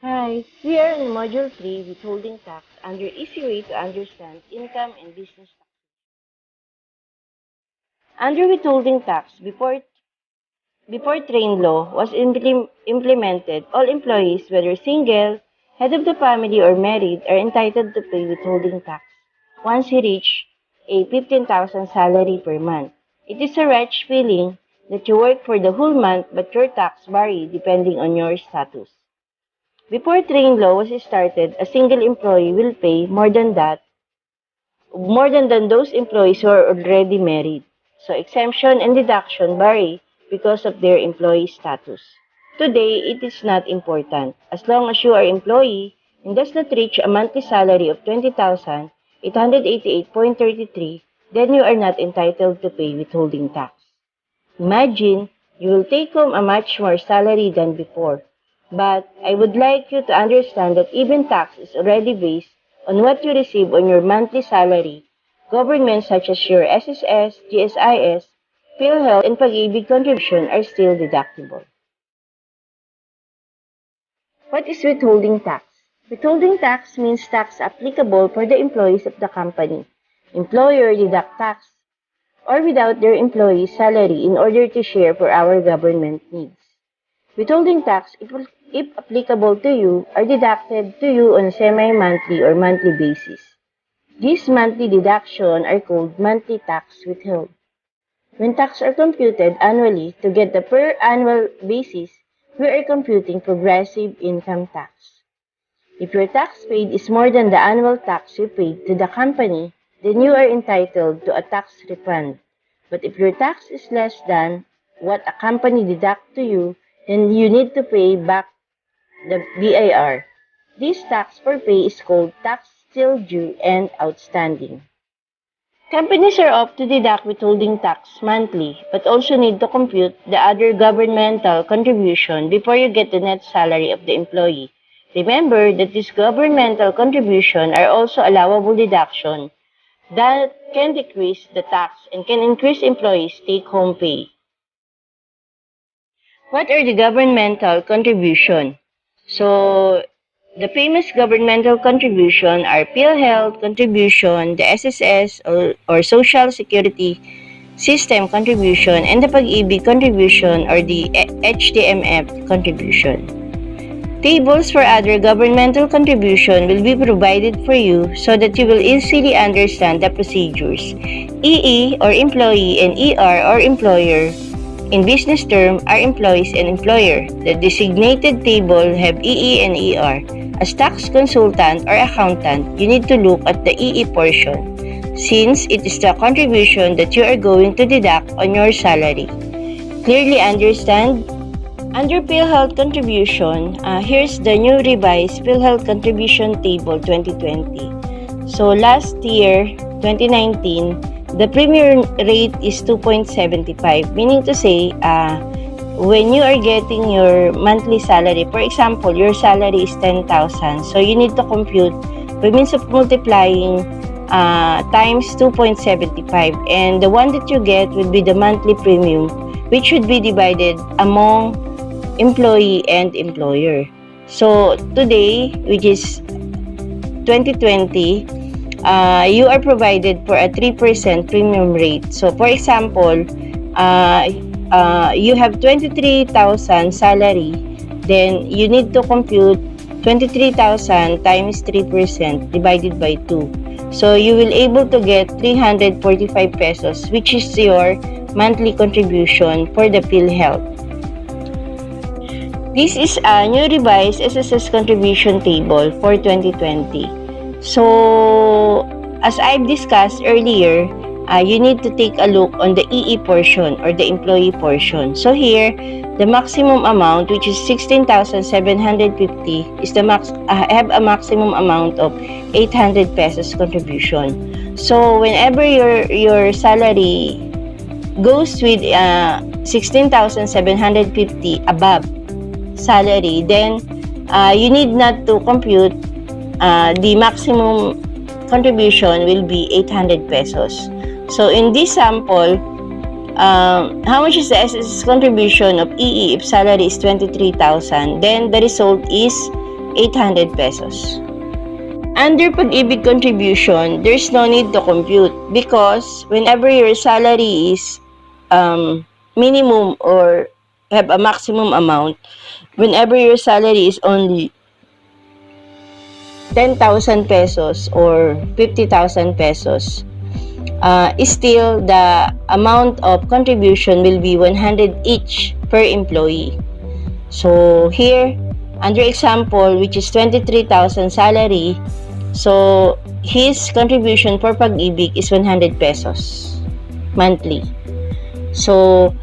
Hi, we are in Module 3 withholding tax under easy way to understand income and business tax. Under withholding tax, before train law was implemented, all employees, whether single, head of the family, or married, are entitled to pay withholding tax once you reach a 15,000 salary per month. It is a wretched feeling that you work for the whole month but your tax vary depending on your status. Before train law was started, a single employee will pay more than those employees who are already married. So exemption and deduction vary because of their employee status. Today, it is not important. As long as you are employee and does not reach a monthly salary of 20,888.33, then you are not entitled to pay withholding tax. Imagine you will take home a much more salary than before. But I would like you to understand that even tax is already based on what you receive on your monthly salary. Governments such as your SSS, GSIS, PhilHealth, and Pag-ibig contribution are still deductible. What is withholding tax? Withholding tax means tax applicable for the employees of the company. Employer deduct tax or without their employees' salary in order to share for our government needs. Withholding tax, if applicable to you, are deducted to you on a semi-monthly or monthly basis. These monthly deductions are called monthly tax withheld. When tax are computed annually to get the per annual basis, we are computing progressive income tax. If your tax paid is more than the annual tax you paid to the company, then you are entitled to a tax refund. But if your tax is less than what a company deduct to you, then you need to pay back the BIR. This tax for pay is called tax still due and outstanding. Companies are opt to deduct withholding tax monthly, but also need to compute the other governmental contribution before you get the net salary of the employee. Remember that these governmental contributions are also allowable deduction that can decrease the tax and can increase employees' take-home pay. What are the governmental contribution? So, the famous governmental contribution are PhilHealth contribution, the SSS or Social Security System contribution, and the Pag-ibig contribution or the HDMF contribution. Tables for other governmental contribution will be provided for you so that you will easily understand the procedures. EE or employee and ER or employer in business term are employees and employer. The designated table have EE and ER. As tax consultant or accountant, you need to look at the EE portion since it is the contribution that you are going to deduct on your salary. Clearly understand? Under PhilHealth contribution, here's the new revised PhilHealth contribution table 2020. So last year, 2019, the premium rate is 2.75, meaning to say, when you are getting your monthly salary, for example, your salary is 10,000, so you need to compute by means of multiplying times 2.75, and the one that you get will be the monthly premium, which should be divided among employee and employer. So today, which is 2020, you are provided for a 3% premium rate. So for example, you have 23,000 salary, then you need to compute 23,000 times 3% divided by 2. So you will able to get 345 pesos, which is your monthly contribution for the PhilHealth. This is a new revised SSS contribution table for 2020. So, as I've discussed earlier, you need to take a look on the EE portion or the employee portion. So here, the maximum amount, which is 16,750, is the have a maximum amount of 800 pesos contribution. So whenever your salary goes with 16,750 above salary, then you need not to compute the maximum contribution will be 800 pesos. So in this sample, how much is the SSS contribution of EE if salary is 23,000? Then the result is 800 pesos. Under Pag-ibig contribution, there's no need to compute because whenever your salary is minimum or have a maximum amount, whenever your salary is only 10,000 pesos or 50,000 pesos, still the amount of contribution will be 100 each per employee. So here, under example, which is 23,000 salary, so his contribution for Pag-ibig is 100 pesos monthly. So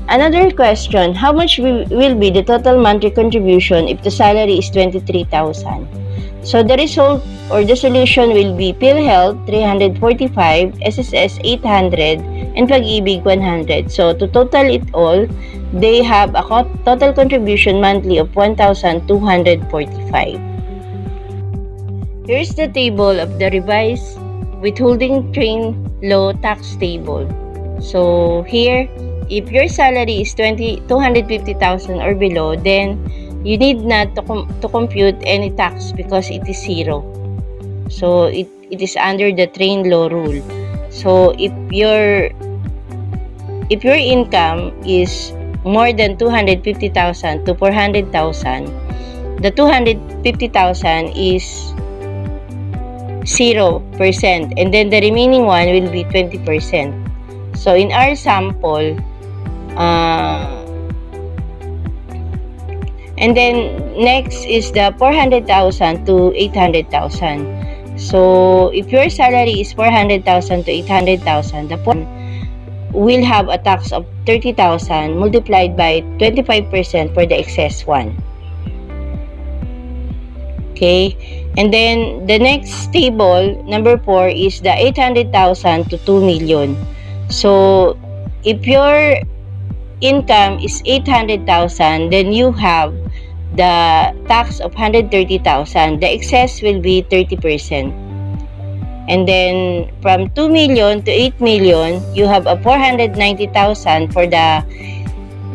another question, how much will be the total monthly contribution if the salary is 23,000? So the result or the solution will be PhilHealth 345, SSS 800, and Pag-ibig 100. So to total it all, they have a total contribution monthly of 1,245. Here's the table of the revised withholding train law tax table. So here, if your salary is 250,000 or below, then you need not to compute any tax because it is zero. So it is under the train law rule. So if your income is more than 250,000 to 400,000, the 250,000 is 0%, and then the remaining one will be 20%. So in our sample, and then next is the 400,000 to 800,000. So if your salary is 400,000 to 800,000, the will have a tax of 30,000 multiplied by 25% for the excess one. Okay, and then the next table, number 4, is the 800,000 to 2 million. So if your income is 800,000, then you have the tax of 130,000. The excess will be 30%. And then from 2 million to 8 million, you have a 490,000 for the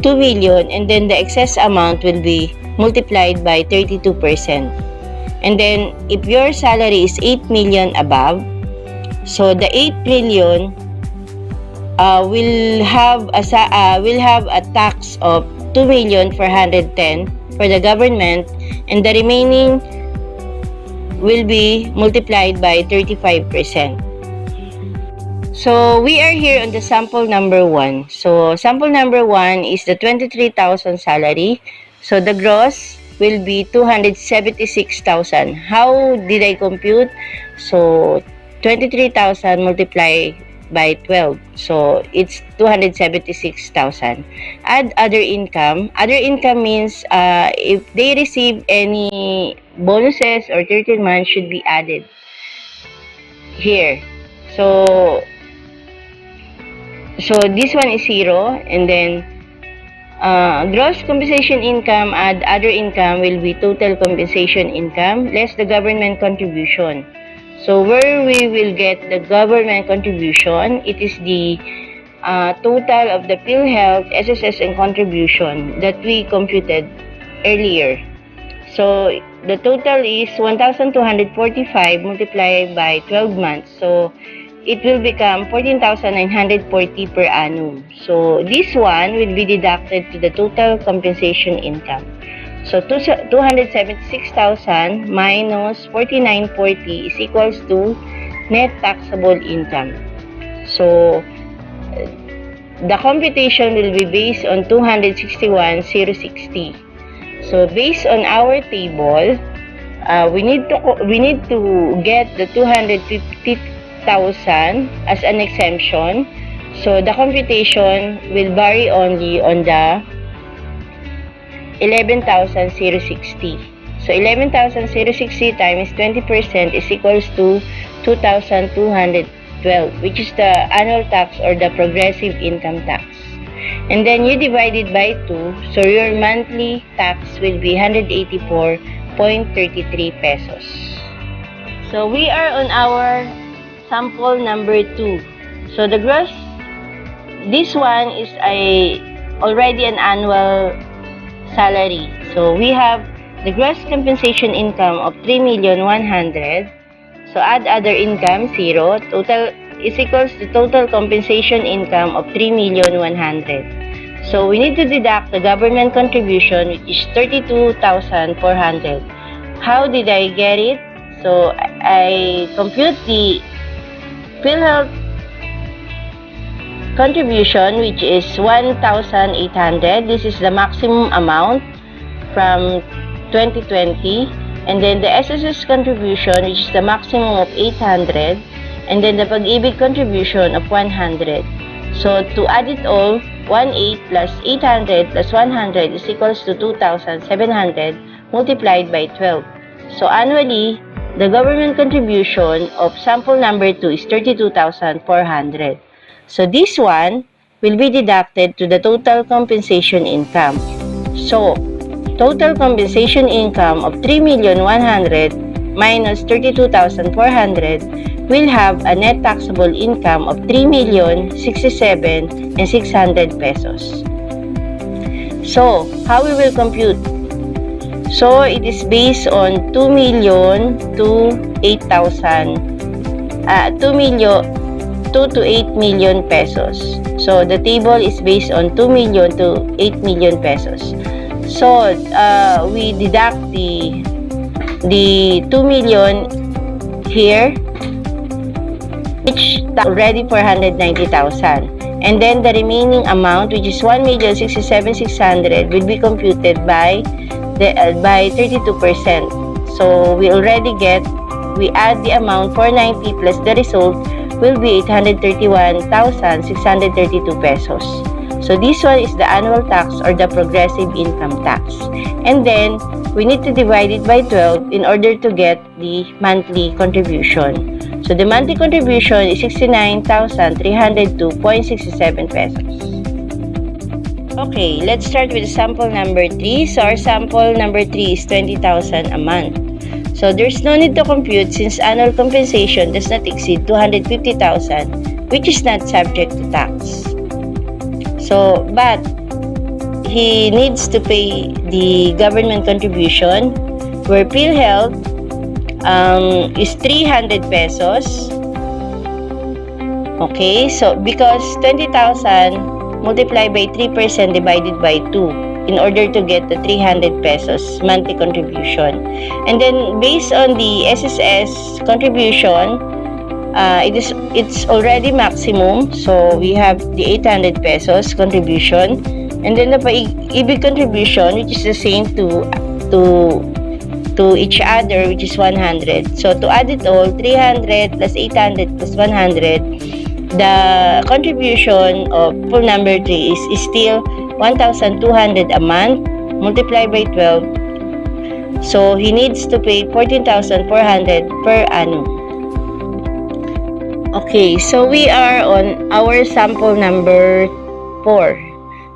2 million, and then the excess amount will be multiplied by 32%. And then if your salary is 8 million above, so the 8 million will have a tax of 2,410,000 for the government, and the remaining will be multiplied by 35%. So we are here on the sample number 1. So sample number 1 is the 23,000 salary. So the gross will be 276,000. How did I compute? So 23,000 multiplied by 12. So it's 276,000. Add other income. Other income means if they receive any bonuses or 13 months should be added here. So this one is 0, and then gross compensation income, add other income, will be total compensation income less the government contribution. So where we will get the government contribution, it is the total of the PhilHealth, SSS, and contribution that we computed earlier. So the total is 1,245 multiplied by 12 months. So it will become 14,940 per annum. So this one will be deducted to the total compensation income. So 276,000 minus 4,940 is equals to net taxable income. So the computation will be based on 261,060. So based on our table, we need to get the 250,000 as an exemption. So the computation will vary only on the 11,060. So 11,060 times 20% is equals to 2,212, which is the annual tax or the progressive income tax. And then you divide it by 2, so your monthly tax will be 184.33 pesos. So we are on our sample number 2. So the gross, this one is already an annual salary. So we have the gross compensation income of 3,100,000. So add other income, 0. Total is equals to total compensation income of 3,100,000. So we need to deduct the government contribution, which is 32,400. How did I get it? So I compute the PhilHealth contribution, which is 1,800. This is the maximum amount from 2020. And then the SSS contribution, which is the maximum of 800. And then the Pag-ibig contribution of 100. So to add it all, 1,800 plus 800 plus 100 is equals to 2,700 multiplied by 12. So annually, the government contribution of sample number 2 is 32,400. So this one will be deducted to the total compensation income. So total compensation income of 3,100,000 minus 32,400 will have a net taxable income of 3,067,600 pesos. So how we will compute? So it is based on 2 to 8 million pesos. So the table is based on 2 million to 8 million pesos. So we deduct the 2 million here, which already 490,000. And then the remaining amount, which is 1,067,600, will be computed by 32%. So we add the amount 490 plus the result will be 831,632 pesos. So this one is the annual tax or the progressive income tax. And then we need to divide it by 12 in order to get the monthly contribution. So the monthly contribution is 69,302.67 pesos. Okay, let's start with sample number 3. So our sample number 3 is 20,000 a month. So there's no need to compute since annual compensation does not exceed 250,000, which is not subject to tax. So, but he needs to pay the government contribution, where PhilHealth is 300 pesos. Okay, so because 20,000 multiplied by 3% divided by 2 in order to get the 300 pesos monthly contribution. And then based on the SSS contribution, it's already maximum. So we have the 800 pesos contribution. And then the Pag-ibig contribution, which is the same to each other, which is 100. So to add it all, 300 plus 800 plus 100, the contribution of full number 3 is still 1,200 a month multiplied by 12. So he needs to pay 14,400 per annum. Okay, so we are on our sample number 4.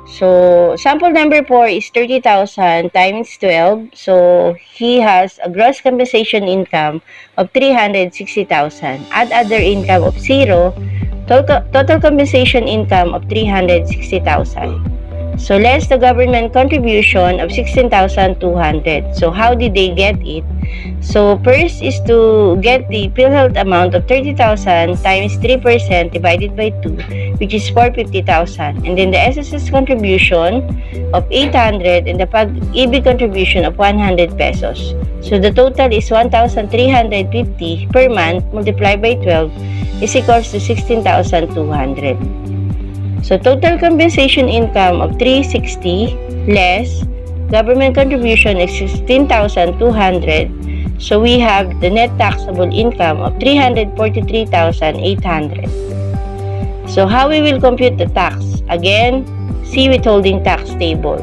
So sample number 4 is 30,000 times 12. So he has a gross compensation income of 360,000. Add other income of 0. Total compensation income of 360,000. So less the government contribution of 16,200. So how did they get it? So first is to get the PhilHealth amount of 30,000 times 3% divided by 2, which is 450,000. And then the SSS contribution of 800 and the Pag-ibig contribution of 100 pesos. So the total is 1,350 per month multiplied by 12 is equals to 16,200. So total compensation income of 360 less government contribution is 16,200. So we have the net taxable income of 343,800. So how we will compute the tax? Again, see withholding tax table.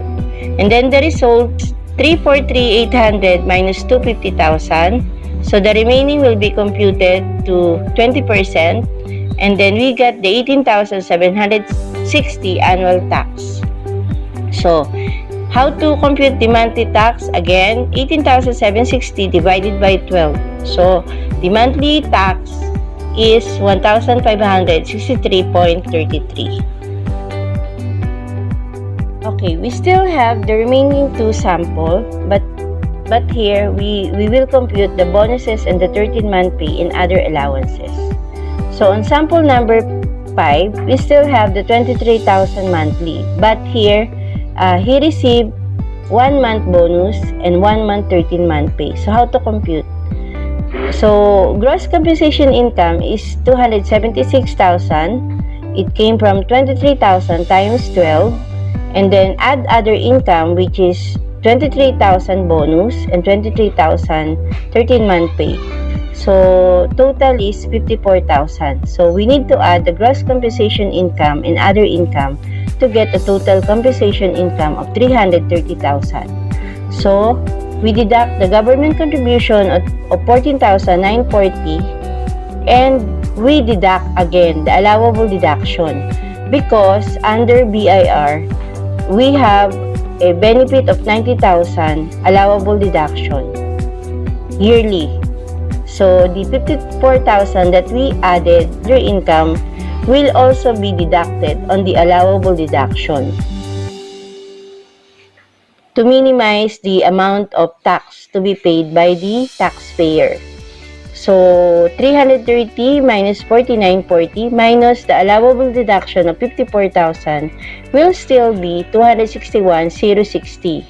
And then the result 343,800 minus 250,000. So the remaining will be computed to 20%. And then we get the 18,760 annual tax. So how to compute the monthly tax? Again, 18,760 divided by 12. So the monthly tax is 1,563.33. Okay, we still have the remaining 2 sample, but but here we will compute the bonuses and the 13-month pay and other allowances. So on sample number 5, we still have the 23,000 monthly, but here he received 1 month bonus and 1 month 13-month pay. So how to compute? So gross compensation income is 276,000. It came from 23,000 times 12, and then add other income, which is 23,000 bonus and 23,000 13-month pay. So total is 54,000. So we need to add the gross compensation income and other income to get a total compensation income of 330,000. So we deduct the government contribution of 14,940, and we deduct again the allowable deduction because under BIR we have a benefit of 90,000 allowable deduction yearly. So the 54,000 that we added their income will also be deducted on the allowable deduction to minimize the amount of tax to be paid by the taxpayer. So 330 minus 4940 minus the allowable deduction of 54,000 will still be 261,060.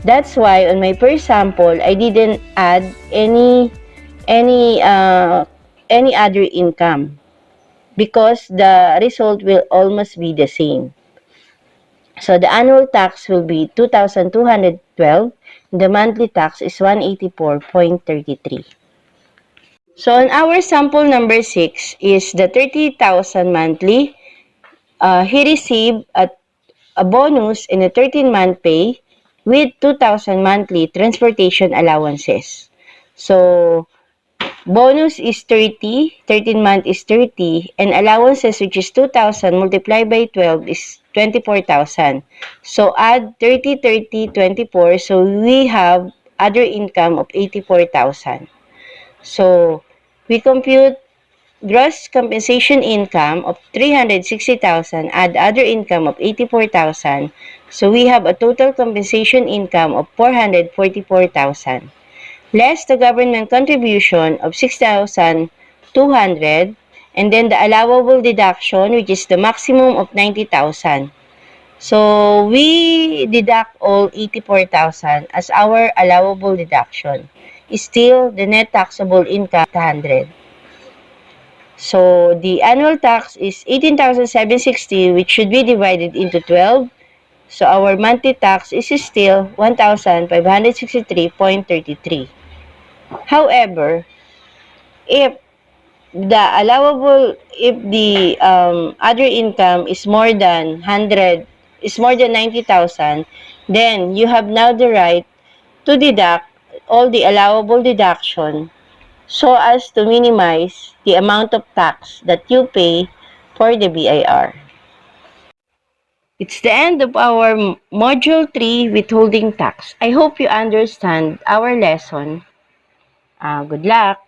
That's why on my first sample I didn't add any other income because the result will almost be the same. So the annual tax will be 2,212. The monthly tax is 184.33. So on our sample number 6 is the 30,000 monthly. He received a bonus in a 13-month pay with 2,000 monthly transportation allowances. So bonus is 30, 13-month is 30, and allowances, which is 2,000 multiplied by 12 is 24,000. So add 30, 30, 24. So we have other income of 84,000. So we compute gross compensation income of 360,000, add other income of 84,000. So we have a total compensation income of 444,000. Less the government contribution of 6,200, and then the allowable deduction, which is the maximum of 90,000. So we deduct all 84,000 as our allowable deduction. Still, the net taxable income 100. So the annual tax is 18,760, which should be divided into 12. So our monthly tax is still 1,563.33. However, if the other income is more than 90,000, then you have now the right to deduct all the allowable deduction so as to minimize the amount of tax that you pay for the BIR. It's the end of our Module 3 withholding tax. I hope you understand our lesson. Good luck!